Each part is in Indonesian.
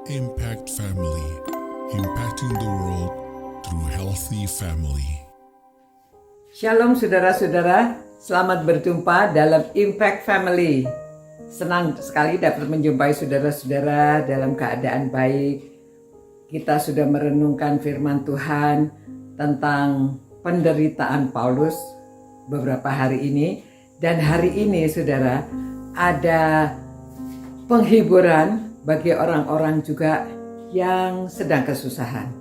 Impact Family, impacting the world through healthy family. Shalom saudara-saudara, selamat berjumpa dalam Impact Family. Senang sekali dapat menjumpai saudara-saudara dalam keadaan baik. Kita sudah merenungkan firman Tuhan tentang penderitaan Paulus beberapa hari ini. Dan hari ini saudara, ada penghiburan bagi orang-orang juga yang sedang kesusahan.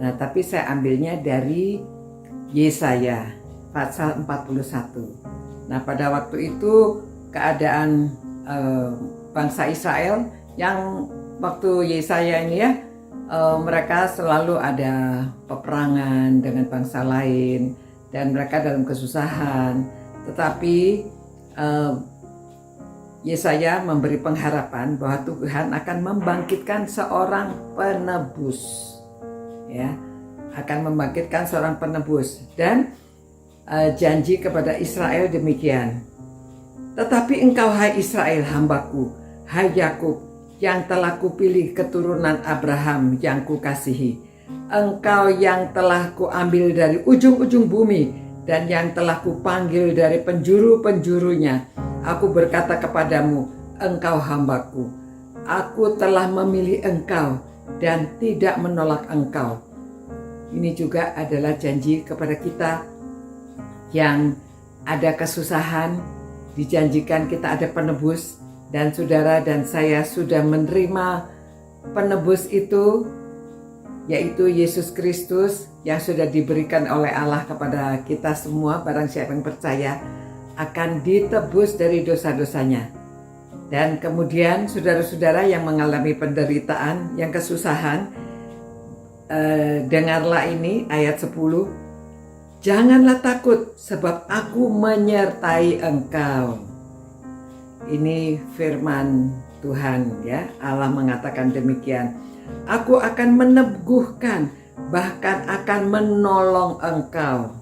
Nah, tapi saya ambilnya dari Yesaya pasal 41. Nah, pada waktu itu keadaan bangsa Israel yang waktu Yesaya ini ya, mereka selalu ada peperangan dengan bangsa lain dan mereka dalam kesusahan. Tetapi Yesaya memberi pengharapan bahwa Tuhan akan membangkitkan seorang penebus, ya, akan membangkitkan seorang penebus dan janji kepada Israel demikian. Tetapi engkau hai Israel hambaku, hai Yakub yang telah kupilih keturunan Abraham yang kukasihi, engkau yang telah kuambil dari ujung-ujung bumi dan yang telah kupanggil dari penjuru-penjurunya. Aku berkata kepadamu, engkau hambaku, aku telah memilih engkau dan tidak menolak engkau. Ini juga adalah janji kepada kita yang ada kesusahan, dijanjikan kita ada penebus, dan saudara dan saya sudah menerima penebus itu, yaitu Yesus Kristus yang sudah diberikan oleh Allah kepada kita semua. Barang siapa yang percaya akan ditebus dari dosa-dosanya. Dan kemudian saudara-saudara yang mengalami penderitaan, yang kesusahan, dengarlah ini ayat 10. Janganlah takut sebab aku menyertai engkau. Ini firman Tuhan ya, Allah mengatakan demikian. Aku akan meneguhkan, bahkan akan menolong engkau.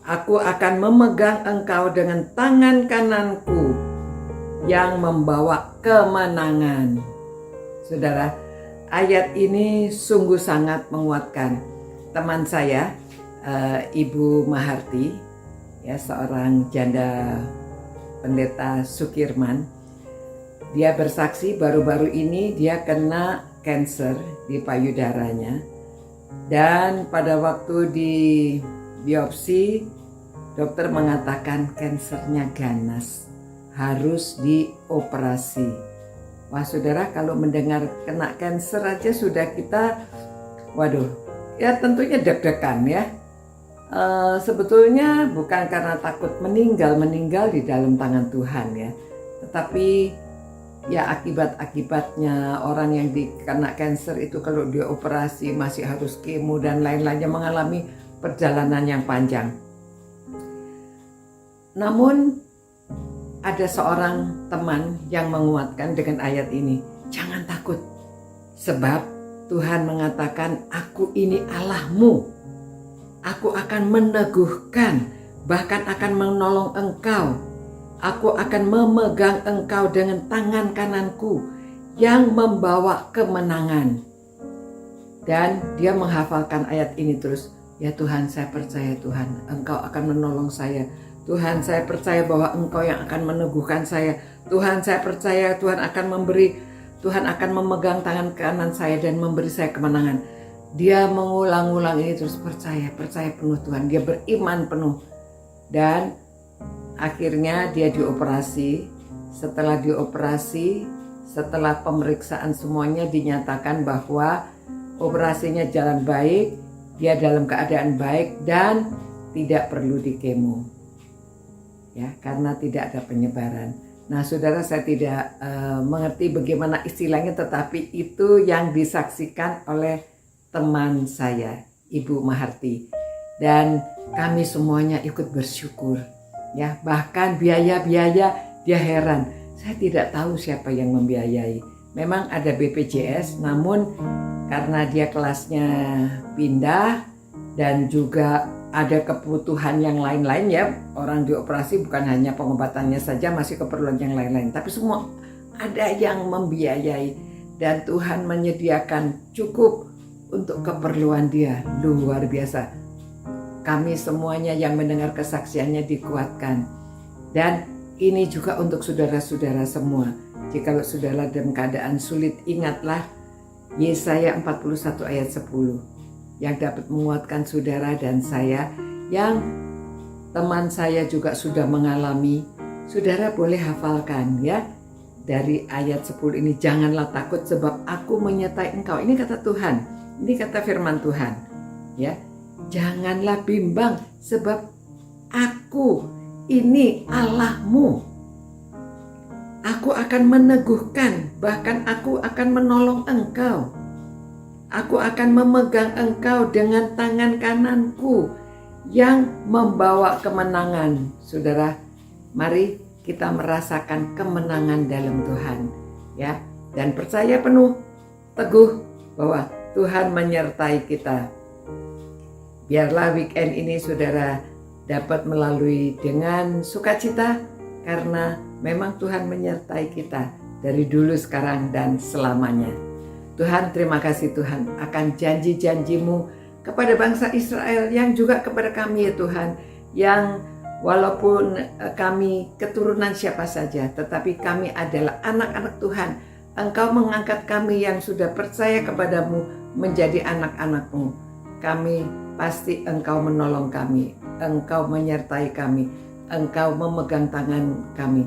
Aku akan memegang engkau dengan tangan kananku yang membawa kemenangan. Saudara, ayat ini sungguh sangat menguatkan. Teman saya, Ibu Maharti, ya, seorang janda pendeta Sukirman, dia bersaksi baru-baru ini dia kena kanker di payudaranya. Dan pada waktu di biopsi, dokter mengatakan kansernya ganas, harus dioperasi. Wah saudara, kalau mendengar kena kanker aja sudah kita, waduh, ya tentunya deg-degan ya. Sebetulnya bukan karena takut meninggal di dalam tangan Tuhan ya, tetapi ya akibat-akibatnya orang yang kena kanker itu kalau dia operasi masih harus kemo dan lain-lainnya, mengalami perjalanan yang panjang. Namun ada seorang teman yang menguatkan dengan ayat ini, jangan takut sebab Tuhan mengatakan, aku ini Allahmu, aku akan meneguhkan, bahkan akan menolong engkau, aku akan memegang engkau dengan tangan kananku yang membawa kemenangan. Dan dia menghafalkan ayat ini terus, ya Tuhan, saya percaya Tuhan, engkau akan menolong saya. Tuhan, saya percaya bahwa engkau yang akan meneguhkan saya. Tuhan, saya percaya Tuhan akan memberi, Tuhan akan memegang tangan kanan saya dan memberi saya kemenangan. Dia mengulang-ulang ini terus, percaya penuh Tuhan. Dia beriman penuh. Dan akhirnya dia dioperasi. Setelah dioperasi, setelah pemeriksaan semuanya dinyatakan bahwa operasinya jalan baik, dia dalam keadaan baik dan tidak perlu dikemo. Ya, karena tidak ada penyebaran. Nah, saudara, saya tidak mengerti bagaimana istilahnya, tetapi itu yang disaksikan oleh teman saya, Ibu Maharti, dan kami semuanya ikut bersyukur. Ya, bahkan biaya-biaya dia heran. Saya tidak tahu siapa yang membiayai. Memang ada BPJS, namun karena dia kelasnya pindah dan juga ada kebutuhan yang lain-lain ya, orang dioperasi bukan hanya pengobatannya saja, masih keperluan yang lain-lain, tapi semua ada yang membiayai. dan Tuhan menyediakan cukup untuk keperluan dia. Luar biasa. Kami semuanya yang mendengar kesaksiannya dikuatkan. Dan ini juga untuk saudara-saudara semua. Jika saudara dalam keadaan sulit, ingatlah Yesaya 41 ayat 10 yang dapat menguatkan saudara dan saya, yang teman saya juga sudah mengalami. Saudara boleh hafalkan ya. Dari ayat 10 ini, janganlah takut sebab aku menyertai engkau. Ini kata Tuhan, ini kata firman Tuhan ya. Janganlah bimbang sebab aku ini Allahmu. Aku akan meneguhkan, bahkan aku akan menolong engkau. Aku akan memegang engkau dengan tangan kananku yang membawa kemenangan. Saudara, mari kita merasakan kemenangan dalam Tuhan ya, dan percaya penuh teguh bahwa Tuhan menyertai kita. Biarlah weekend ini saudara dapat melalui dengan sukacita, karena memang Tuhan menyertai kita dari dulu, sekarang, dan selamanya. Tuhan, terima kasih Tuhan akan janji-janjimu kepada bangsa Israel, yang juga kepada kami ya Tuhan, yang walaupun kami keturunan siapa saja, tetapi kami adalah anak-anak Tuhan. Engkau mengangkat kami yang sudah percaya kepadamu menjadi anak-anak-Mu. Kami pasti Engkau menolong kami, Engkau menyertai kami, Engkau memegang tangan kami.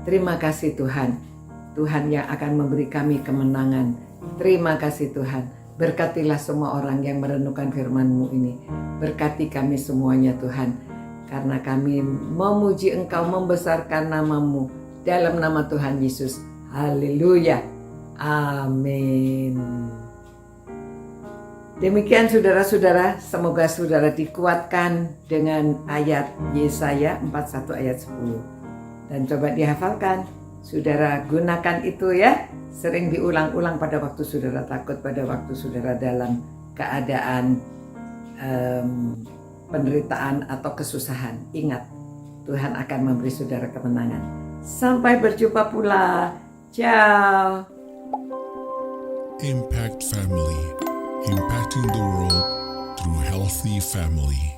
Terima kasih Tuhan, Tuhan yang akan memberi kami kemenangan. Terima kasih Tuhan, berkatilah semua orang yang merenungkan firman-Mu ini. Berkati kami semuanya Tuhan, karena kami memuji Engkau, membesarkan nama-Mu dalam nama Tuhan Yesus. Haleluya, amin. Demikian saudara-saudara, semoga saudara dikuatkan dengan ayat Yesaya 41 ayat 10. Dan coba dihafalkan, saudara gunakan itu ya. Sering diulang-ulang pada waktu saudara takut, pada waktu saudara dalam keadaan penderitaan atau kesusahan. Ingat, Tuhan akan memberi saudara kemenangan. Sampai berjumpa pula. Ciao. Impact Family, impacting the world through healthy family.